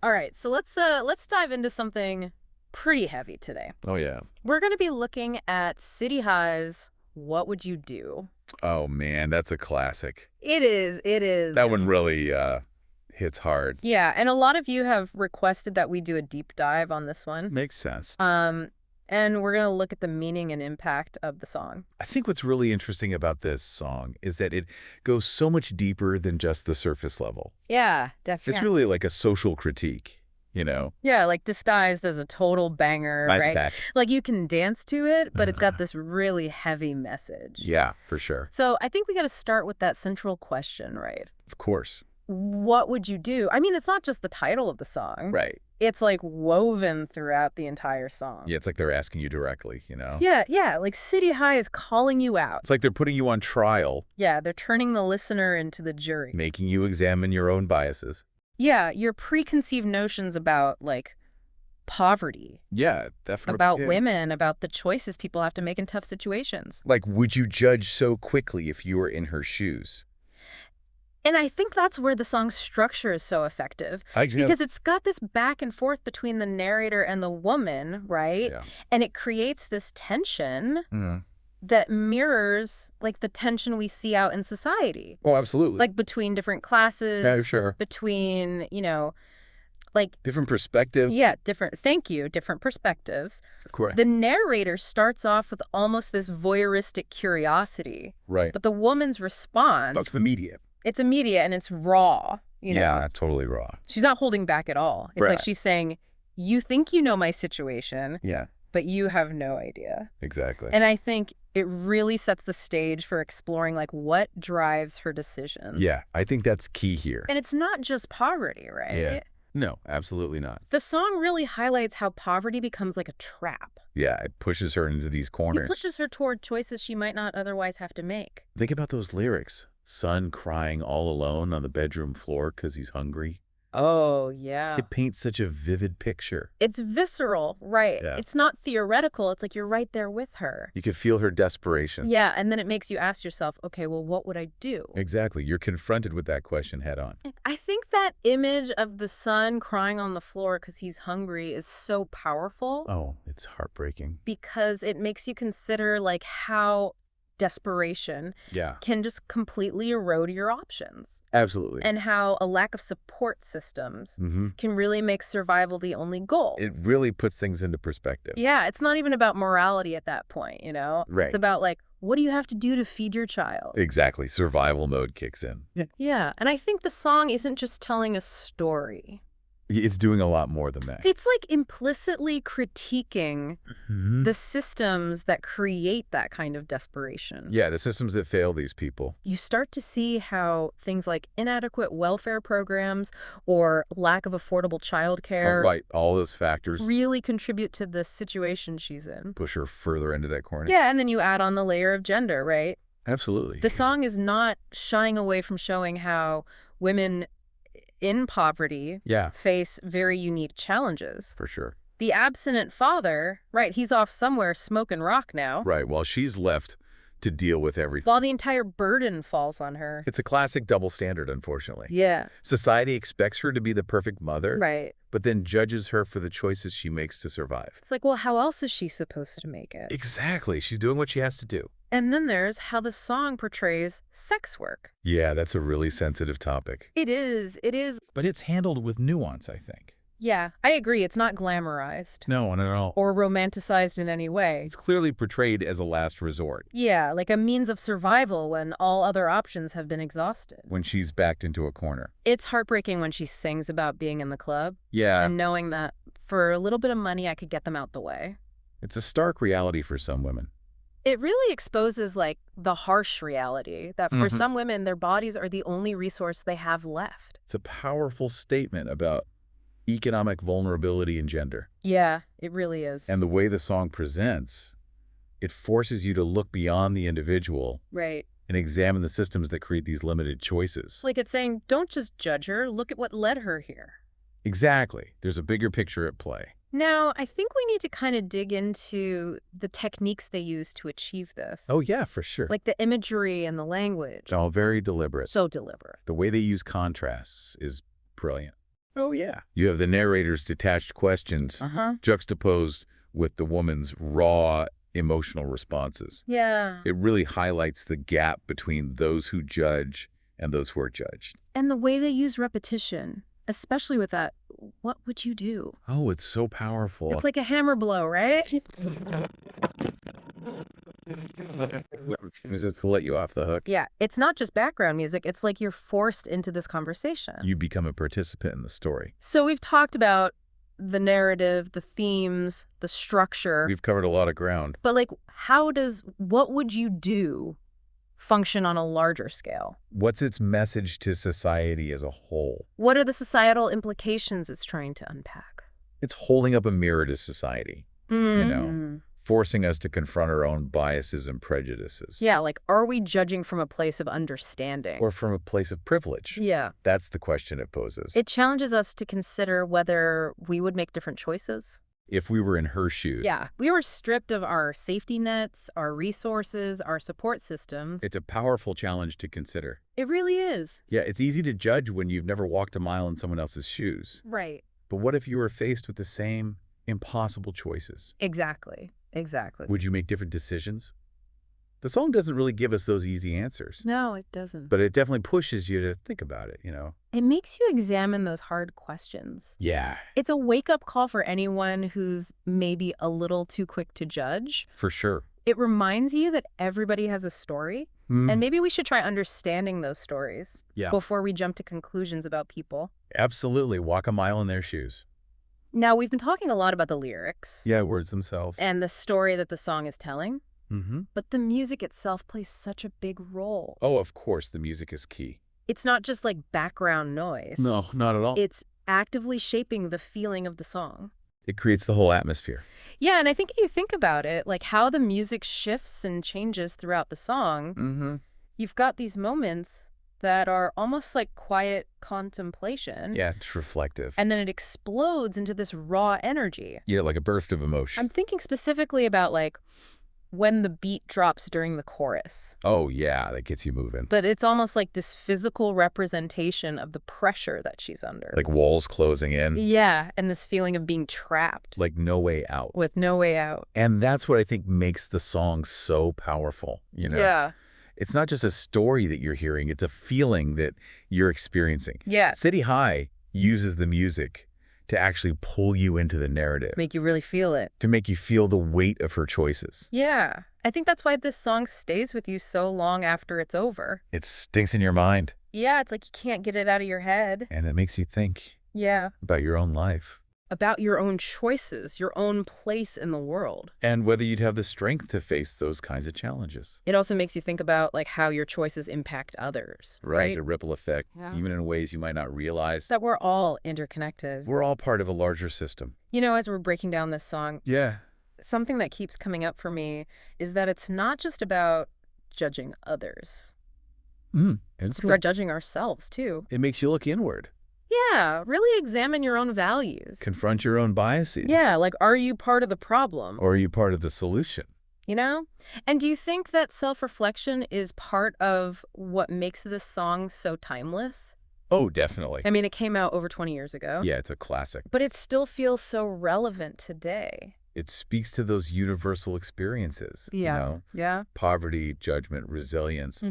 All right, so let's dive into something pretty heavy today. Oh, yeah. We're going to be looking at City High's What Would You Do? Oh, man, that's a classic. It is, it is. That one really hits hard. Yeah, and a lot of you have requested that we do a deep dive on this one. Makes sense. And we're going to look at the meaning and impact of the song. I think what's really interesting about this song is that it goes so much deeper than just the surface level. Yeah, definitely. It's really like a social critique, you know? Yeah, like disguised as a total banger, right? Back. Like you can dance to it, but it's got this really heavy message. Yeah, for sure. So I think we got to start with that central question, right? Of course. What would you do? I mean, it's not just the title of the song. Right. It's like woven throughout the entire song. Yeah, it's like they're asking you directly, you know? Yeah, like City High is calling you out. It's like they're putting you on trial. Yeah, they're turning the listener into the jury. Making you examine your own biases. Yeah, your preconceived notions about, like, poverty. Yeah, definitely. About women, about the choices people have to make in tough situations. Like, would you judge so quickly if you were in her shoes? And I think that's where the song's structure is so effective. Because it's got this back and forth between the narrator and the woman, right? Yeah. And it creates this tension that mirrors, like, the tension we see out in society. Oh, absolutely. Like, between different classes. Yeah, sure. Between, you know, like... different perspectives. Yeah, different perspectives. Correct. The narrator starts off with almost this voyeuristic curiosity. Right. But the woman's response... That's immediate. It's immediate and it's raw, you know? Yeah, totally raw. She's not holding back at all. It's like she's saying, you think you know my situation, but you have no idea. Exactly. And I think it really sets the stage for exploring, like, what drives her decisions. Yeah, I think that's key here. And it's not just poverty, right? Yeah. No, absolutely not. The song really highlights how poverty becomes like a trap. Yeah, it pushes her into these corners. It pushes her toward choices she might not otherwise have to make. Think about those lyrics. Son crying all alone on the bedroom floor because he's hungry. Oh, yeah. It paints such a vivid picture. It's visceral, right? Yeah. It's not theoretical. It's like you're right there with her. You can feel her desperation. Yeah, and then it makes you ask yourself, okay, well, what would I do? Exactly. You're confronted with that question head on. I think that image of the son crying on the floor because he's hungry is so powerful. Oh, it's heartbreaking. Because it makes you consider, like, how desperation can just completely erode your options. Absolutely. And how a lack of support systems can really make survival the only goal. It really puts things into perspective. Yeah, it's not even about morality at that point, you know? Right. It's about, like, what do you have to do to feed your child? Exactly. Survival mode kicks in. Yeah, and I think the song isn't just telling a story. It's doing a lot more than that. It's like implicitly critiquing the systems that create that kind of desperation. Yeah, the systems that fail these people. You start to see how things like inadequate welfare programs or lack of affordable childcare all those factors really contribute to the situation she's in. Push her further into that corner. Yeah, and then you add on the layer of gender, right? Absolutely. The song is not shying away from showing how women in poverty face very unique challenges. For sure. The abstinent father, right, he's off somewhere smoking rock now. Right, while she's left to deal with everything. While the entire burden falls on her. It's a classic double standard, unfortunately. Yeah. Society expects her to be the perfect mother. Right. But then judges her for the choices she makes to survive. It's like, well, how else is she supposed to make it? Exactly. She's doing what she has to do. And then there's how the song portrays sex work. Yeah, that's a really sensitive topic. It is. But it's handled with nuance, I think. Yeah, I agree. It's not glamorized. No, not at all. Or romanticized in any way. It's clearly portrayed as a last resort. Yeah, like a means of survival when all other options have been exhausted. When she's backed into a corner. It's heartbreaking when she sings about being in the club. Yeah. And knowing that for a little bit of money, I could get them out the way. It's a stark reality for some women. It really exposes, like, the harsh reality that for some women, their bodies are the only resource they have left. It's a powerful statement about economic vulnerability and gender. Yeah, it really is. And the way the song presents, it forces you to look beyond the individual. Right. And examine the systems that create these limited choices. Like it's saying, don't just judge her, look at what led her here. Exactly. There's a bigger picture at play. Now, I think we need to kind of dig into the techniques they use to achieve this. Oh, yeah, for sure. Like the imagery and the language. It's all very deliberate. So deliberate. The way they use contrasts is brilliant. Oh, yeah. You have the narrator's detached questions juxtaposed with the woman's raw emotional responses. Yeah. It really highlights the gap between those who judge and those who are judged. And the way they use repetition, especially with that, what would you do? Oh, it's so powerful. It's like a hammer blow, right? Is it to let you off the hook? Yeah, it's not just background music. It's like you're forced into this conversation. You become a participant in the story. So we've talked about the narrative, the themes, the structure. We've covered a lot of ground. But like, what would you do function on a larger scale? What's its message to society as a whole? What are the societal implications it's trying to unpack? It's holding up a mirror to society, you know, forcing us to confront our own biases and prejudices. Yeah, like, are we judging from a place of understanding? Or from a place of privilege? Yeah. That's the question it poses. It challenges us to consider whether we would make different choices. If we were in her shoes. Yeah, we were stripped of our safety nets, our resources, our support systems. It's a powerful challenge to consider. It really is. Yeah, it's easy to judge when you've never walked a mile in someone else's shoes. Right. But what if you were faced with the same impossible choices? Exactly. Exactly. Would you make different decisions? The song doesn't really give us those easy answers. No, it doesn't. But it definitely pushes you to think about it, you know? It makes you examine those hard questions. Yeah. It's a wake-up call for anyone who's maybe a little too quick to judge. For sure. It reminds you that everybody has a story, and maybe we should try understanding those stories before we jump to conclusions about people. Absolutely. Walk a mile in their shoes. Now, we've been talking a lot about the lyrics. Yeah, words themselves. And the story that the song is telling. Mm-hmm. But the music itself plays such a big role. Oh, of course, the music is key. It's not just like background noise. No, not at all. It's actively shaping the feeling of the song. It creates the whole atmosphere. Yeah, and I think if you think about it, like how the music shifts and changes throughout the song, you've got these moments that are almost like quiet contemplation. Yeah, it's reflective. And then it explodes into this raw energy. Yeah, like a burst of emotion. I'm thinking specifically about like when the beat drops during the chorus. Oh, yeah, that gets you moving. But it's almost like this physical representation of the pressure that she's under. Like walls closing in. Yeah, and this feeling of being trapped. Like no way out. With no way out. And that's what I think makes the song so powerful, you know? Yeah. It's not just a story that you're hearing, it's a feeling that you're experiencing. Yeah. City High uses the music to actually pull you into the narrative. Make you really feel it. To make you feel the weight of her choices. Yeah. I think that's why this song stays with you so long after it's over. It stinks in your mind. Yeah, it's like you can't get it out of your head. And it makes you think. Yeah. About your own life. About your own choices, your own place in the world. And whether you'd have the strength to face those kinds of challenges. It also makes you think about like how your choices impact others. Right? The ripple effect, even in ways you might not realize. That we're all interconnected. We're all part of a larger system. You know, as we're breaking down this song, something that keeps coming up for me is that it's not just about judging others. It's about judging ourselves, too. It makes you look inward. Yeah, really examine your own values. Confront your own biases. Yeah, like, are you part of the problem? Or are you part of the solution? You know? And do you think that self-reflection is part of what makes this song so timeless? Oh, definitely. I mean, it came out over 20 years ago. Yeah, it's a classic. But it still feels so relevant today. It speaks to those universal experiences. Yeah. You know? Yeah. Poverty, judgment, resilience.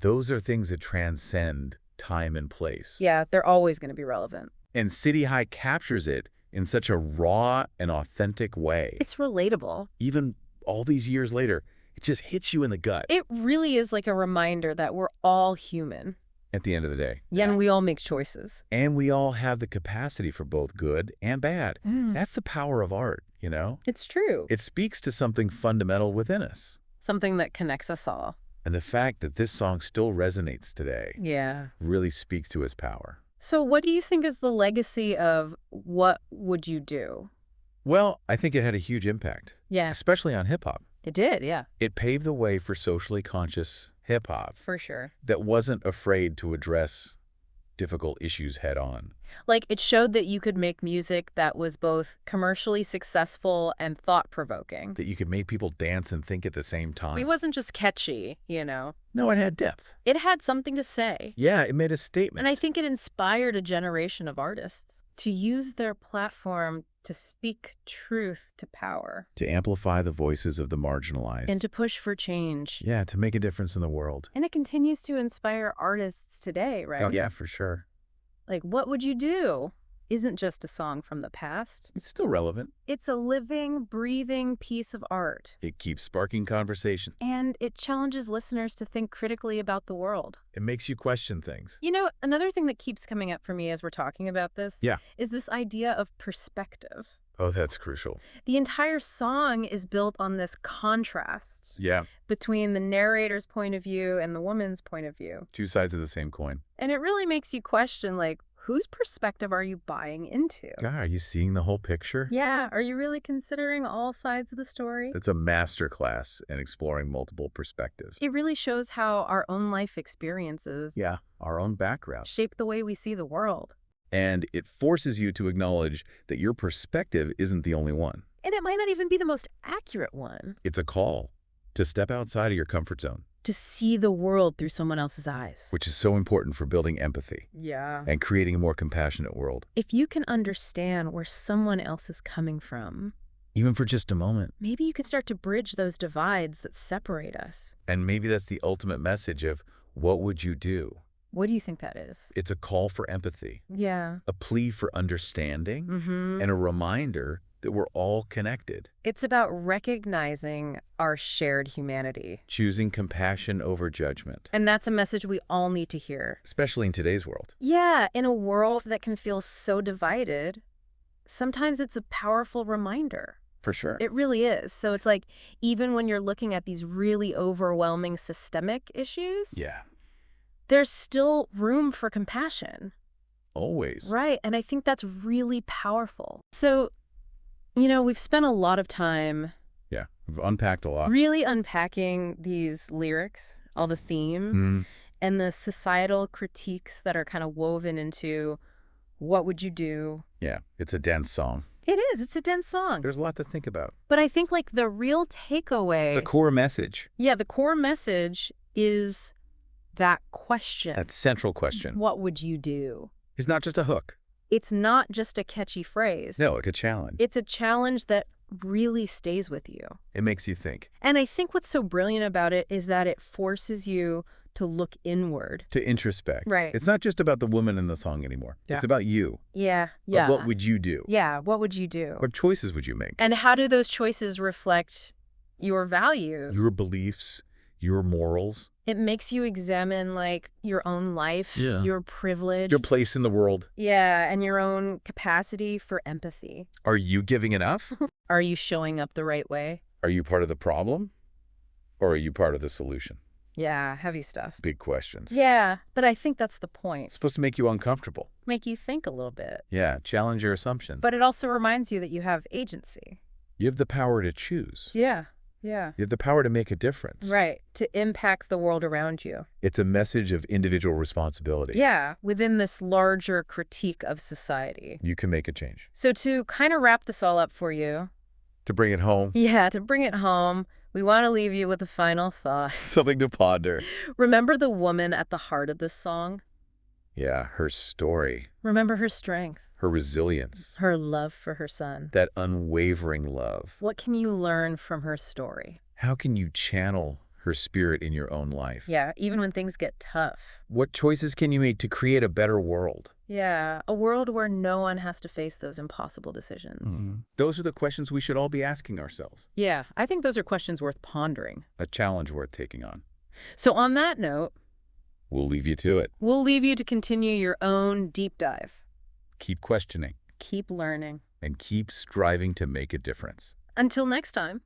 Those are things that transcend time and place. Yeah, they're always going to be relevant. And City High captures it in such a raw and authentic way. It's relatable. Even all these years later, it just hits you in the gut. It really is like a reminder that we're all human. At the end of the day. Yeah, and we all make choices. And we all have the capacity for both good and bad. That's the power of art, you know? It's true. It speaks to something fundamental within us. Something that connects us all. And the fact that this song still resonates today really speaks to its power. So what do you think is the legacy of What Would You Do? Well, I think it had a huge impact. Yeah. Especially on hip-hop. It did, yeah. It paved the way for socially conscious hip-hop. For sure. That wasn't afraid to address difficult issues head on. Like, it showed that you could make music that was both commercially successful and thought-provoking. That you could make people dance and think at the same time. It wasn't just catchy, you know. No, it had depth. It had something to say. Yeah, it made a statement. And I think it inspired a generation of artists to use their platform to speak truth to power. To amplify the voices of the marginalized. And to push for change. Yeah, to make a difference in the world. And it continues to inspire artists today, right? Oh, yeah, for sure. Like, What Would You Do isn't just a song from the past. It's still relevant. It's a living, breathing piece of art. It keeps sparking conversations. And it challenges listeners to think critically about the world. It makes you question things. You know, another thing that keeps coming up for me as we're talking about this Yeah. is this idea of perspective. Oh, that's crucial. The entire song is built on this contrast Yeah. between the narrator's point of view and the woman's point of view. Two sides of the same coin. And it really makes you question, like, whose perspective are you buying into? God, are you seeing the whole picture? Yeah, are you really considering all sides of the story? It's a masterclass in exploring multiple perspectives. It really shows how our own life experiences Yeah, our own background. shape the way we see the world. And it forces you to acknowledge that your perspective isn't the only one. And it might not even be the most accurate one. It's a call to step outside of your comfort zone, To see the world through someone else's eyes. which is so important for building empathy Yeah. and creating a more compassionate world. If you can understand where someone else is coming from, Even for just a moment. maybe you can start to bridge those divides that separate us. And maybe that's the ultimate message of what would you do? What do you think that is? It's a call for empathy, Yeah. a plea for understanding, Mm-hmm. and a reminder that we're all connected. It's about recognizing our shared humanity. Choosing compassion over judgment, And that's a message we all need to hear. especially in today's world. Yeah, in a world that can feel so divided, sometimes it's a powerful reminder. For sure. It really is. So it's like, even when you're looking at these really overwhelming systemic issues, Yeah, there's still room for compassion. always. Right. And I think that's really powerful. So, you know, we've spent a lot of time Yeah, we've unpacked a lot. really unpacking these lyrics, all the themes, Mhm. and the societal critiques that are kind of woven into What Would You Do? Yeah, it's a dense song. It is. It's a dense song. There's a lot to think about. But I think, like, the real takeaway, The core message, yeah, the core message is that question. that central question, What would you do? is not just a hook. It's not just a catchy phrase. No, it's a challenge. It's a challenge that really stays with you. It makes you think. And I think what's so brilliant about it is that it forces you to look inward. To introspect. Right. It's not just about the woman in the song anymore. Yeah. It's about you. Yeah. But Yeah. what would you do? Yeah. What would you do? What choices would you make? And how do those choices reflect your values? Your beliefs, your morals, It makes you examine, like, your own life, Yeah. your privilege. your place in the world. Yeah, and your own capacity for empathy. Are you giving enough? Are you showing up the right way? Are you part of the problem? Or are you part of the solution? Yeah, heavy stuff. Big questions. Yeah, but I think that's the point. It's supposed to make you uncomfortable. Make you think a little bit. Yeah, challenge your assumptions. But it also reminds you that you have agency. You have the power to choose. Yeah, yeah. You have the power to make a difference. Right, to impact the world around you. It's a message of individual responsibility. Yeah, within this larger critique of society. You can make a change. So to kind of wrap this all up for you, To bring it home, yeah, to bring it home, we want to leave you with a final thought. something to ponder. Remember the woman at the heart of this song? Yeah, her story, Remember her strength, her resilience, her love for her son. that unwavering love. What can you learn from her story? How can you channel her spirit in your own life? Yeah, even when things get tough. What choices can you make to create a better world? Yeah, a world where no one has to face those impossible decisions. Those are the questions we should all be asking ourselves. Yeah, I think those are questions worth pondering. A challenge worth taking on. So on that note, We'll leave you to it. we'll leave you to continue your own deep dive. Keep questioning Keep learning. and keep striving to make a difference. Until next time.